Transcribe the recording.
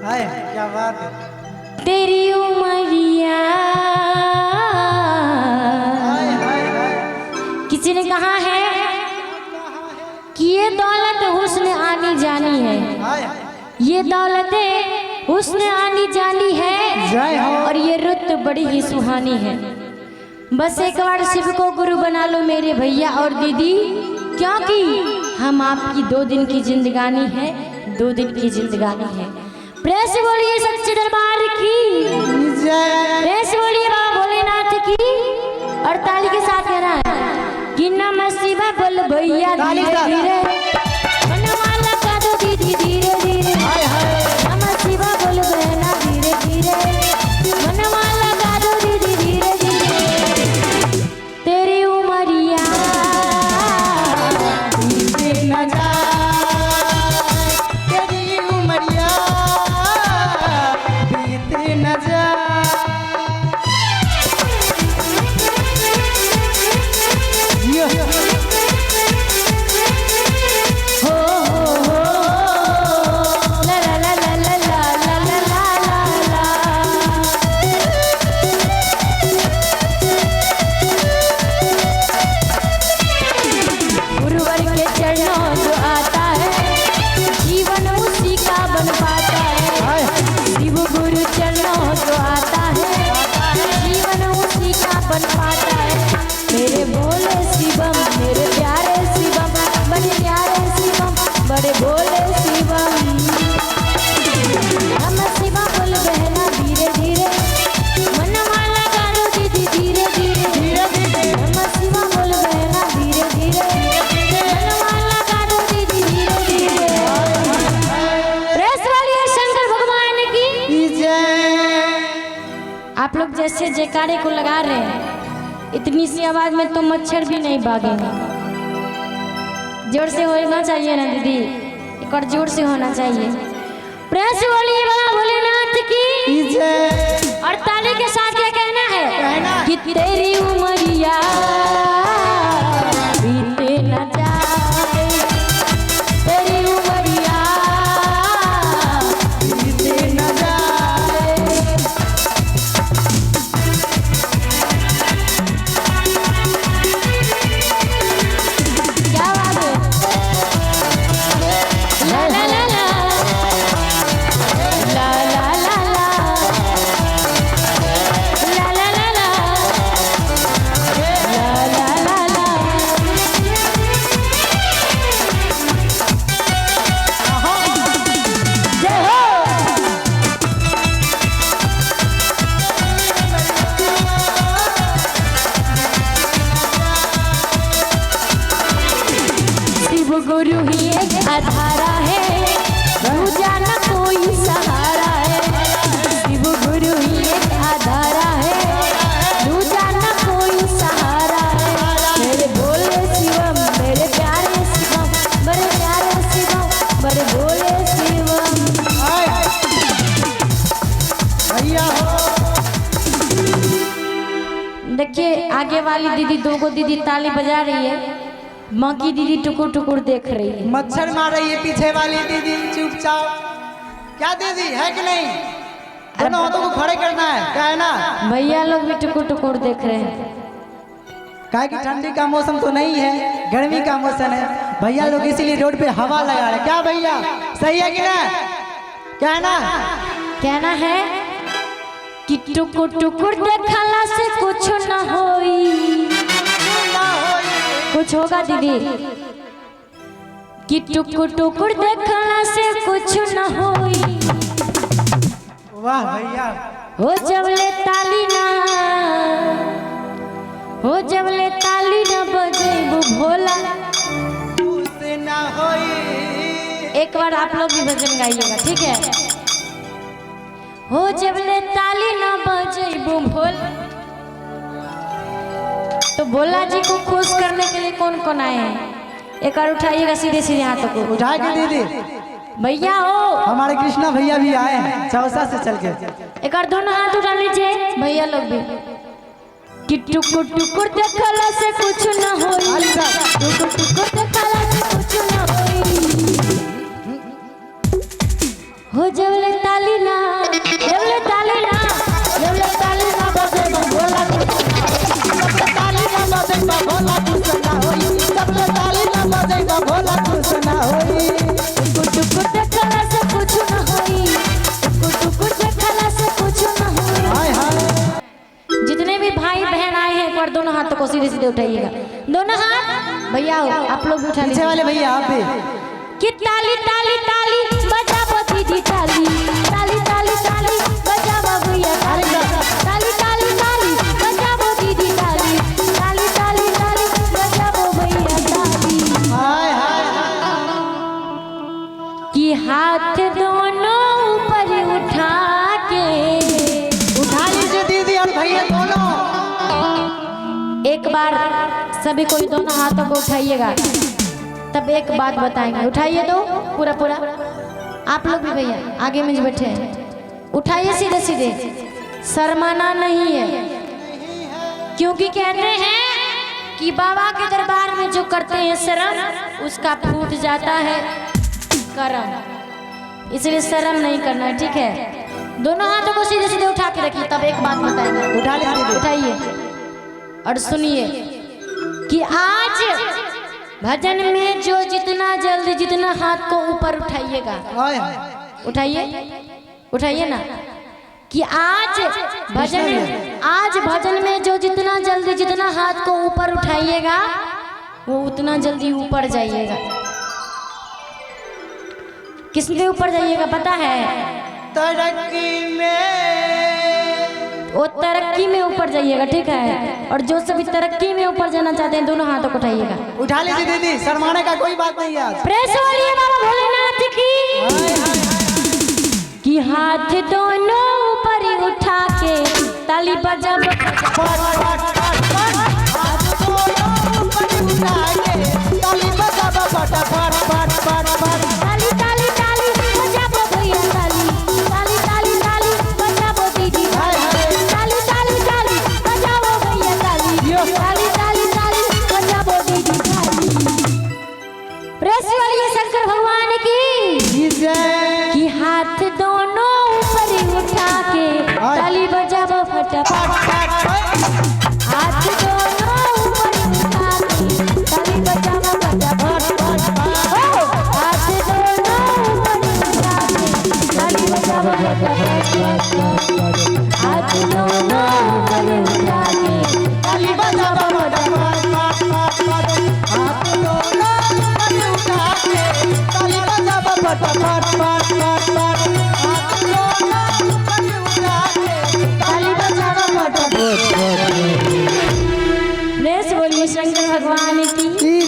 हाय क्या बात है। तेरी उमरिया किसी ने कहा है कि ये दौलत हुस्न आनी जानी है, ये दौलत हुस्न आनी जानी है और ये रुत बड़ी ही सुहानी है। बस एक बार शिव को गुरु बना लो मेरे भैया और दीदी, क्योंकि हम आपकी 2 दिन की जिंदगानी है, 2 दिन की जिंदगानी है। प्रेस बोलिए सच्चे दरबार की जय, प्रेस बोलिए बाबा भोलेनाथ की। और ताली के साथ कहना है कि नमः शिवाय बोल भैया धीरे धीरे, मनवाला का दो दीदी धीरे धीरे, नमः शिवाय बोल बहना धीरे धीरे, मनवाला का दो दीदी धीरे धीरे। तेरी उमरिया न जाए, तेरी उमरिया बीते न जाए। बन पाता है मेरे भोले शिवम, मेरे प्यारे शिवम, बड़े प्यारे शिवम, बड़े भोले शिवम। हम शिवा बोल बहना धीरे धीरे, मनवाला गालो दीदी धीरे धीरे धीरे धीरे, हम शिवा बोल बहना धीरे धीरे, मनवाला गालो दीदी धीरे धीरे। प्रेस वाली शंकर भगवान की जय। आप लोग जैसे जयकारे को लगा रहे हैं, इतनी सी आवाज में तो मच्छर भी नहीं भागेंगे। जोर से होना चाहिए ना दीदी, एक और जोर से होना चाहिए। प्रेस बोलिए बाबा भोलेनाथ की जय। और ताली के साथ क्या कहना है कि तेरी उमरिया बीते न जाए, तेरी उमरिया बीते न जाए। गुरु ही एक आधारा है, दूजा न कोई सहारा है। शिव गुरु ही एक आधारा है, दूजा न कोई सहारा है। मेरे भोले शिवम, मेरे प्यारे शिवम, बड़े प्यारे शिवम, बड़े भोले शिवम। देखिए आगे वाली दीदी, 2 दीदी ताली बजा रही है, माँ की दीदी टुकुर टुकुर देख रही है, मच्छर मार रही है पीछे वाली दीदी चुपचाप। क्या दीदी है कि नहीं? दोनों हाथों को खड़े करना है, क्या है ना? भैया लोग भी टुकुर टुकुर देख रहे हैं। क्या कि ठंडी का मौसम तो नहीं है, गर्मी का मौसम है। भैया लोग इसीलिए रोड पे हवा लगा रहे। क्या भैया सही है कि ना? क्या है ना? कहना है कि टुकुर टुकुर देखला से कुछ न होई, कुछ होगा दीदी कि टुकुर टुकुर देखला से कुछ न होई। वाह भैया। हो जबले ताली ना, हो जबले ताली ना बजेबू भोला उसे ना होई। एक बार आप लोग भी भजन गाइएगा, ठीक है? हो जबले ताली ना बजेबू भोला। तो भोला जी को खुश करने के लिए कौन कौन आए हैं? एक बार उठाइएगा सीधे सीधे हाथों को। उठा के दीदी भैया हो, हमारे कृष्णा भैया भी आए हैं चौसा से चल के। एक बार दोनों हाथ उठा लीजिए भैया लोग भी। कि टुकुर टुकुर देखला से कुछ न होई, टुकुर टुकुर देखला से कुछ न होई। हो जबले ताली सीधे उठाइएगा। दोनों हाथ भैया आप लोग भी उठा पीछे लीजिए। वाले भैया आप भी। कि ताली ताली ताली बजाओ दीदी ताली, ताली ताली ताली बजाओ भैया ताली, ताली ताली ताली बजाओ दीदी ताली, ताली ताली ताली बजाओ भैया ताली। हाय हाय हाय। कि हाथ दोनों ऊपर उठा के, उठा लीजिए दीदी और भैया दोनों। एक बार सभी कोई दोनों हाथों को उठाइएगा, तब एक बात बताएंगे। उठाइए दो पूरा पूरा, आप लोग भी भैया आगे में जो बैठे हैं उठाइए सीधे सीधे, शर्माना नहीं है। क्योंकि कहते हैं कि बाबा के दरबार में जो करते हैं शर्म, उसका फूट जाता है करम, इसलिए शर्म नहीं करना है, ठीक है। दोनों हाथों को सीधे सीधे उठा के रखिए, तब एक बात बताएंगे। उठा लीजिए, उठाइए और सुनिए कि आज भजन में जो जितना जल्दी जितना हाथ को ऊपर उठाइएगा, हाय हाय। उठाइए उठाइए ना, कि आज भजन में जो जितना जल्दी जितना हाथ को ऊपर उठाइएगा वो उतना जल्दी ऊपर जाइएगा। किसके ऊपर जाइएगा पता है? तरक्की में, वो तरक्की में ऊपर जाइएगा, ठीक है। और जो सभी तरक्की में ऊपर जाना चाहते हैं दोनों हाथों को उठाइएगा। उठा लीजिए दीदी, शर्माने का कोई बात नहीं है आज। प्रेस वाली बाबा भोलेनाथ की, हाय हाय हाय। कि हाथ दोनों ऊपर उठा के ताली बजा ताली ताली ताली बजाबो भैया ताली, ताली ताली ताली बजाबो दीदी ताली, ताली ताली ताली बजाबो भैया ताली, ताली ताली ताली बजाबो दीदी ताली। प्रेस वाली शंकर भगवान की कि हाथ दोनों ऊपर उठा के ताली बजाबो फटाफट, हाथ दोनों ऊपर उठा के ताली बजाबो फटाफट, हाथ दोनों ऊपर उठा के ताली बजाबो फटाफट, हाथ दोनों ऊपर उठा के ताली बजाबो प्रेस बोलिए शंकर भगवान की।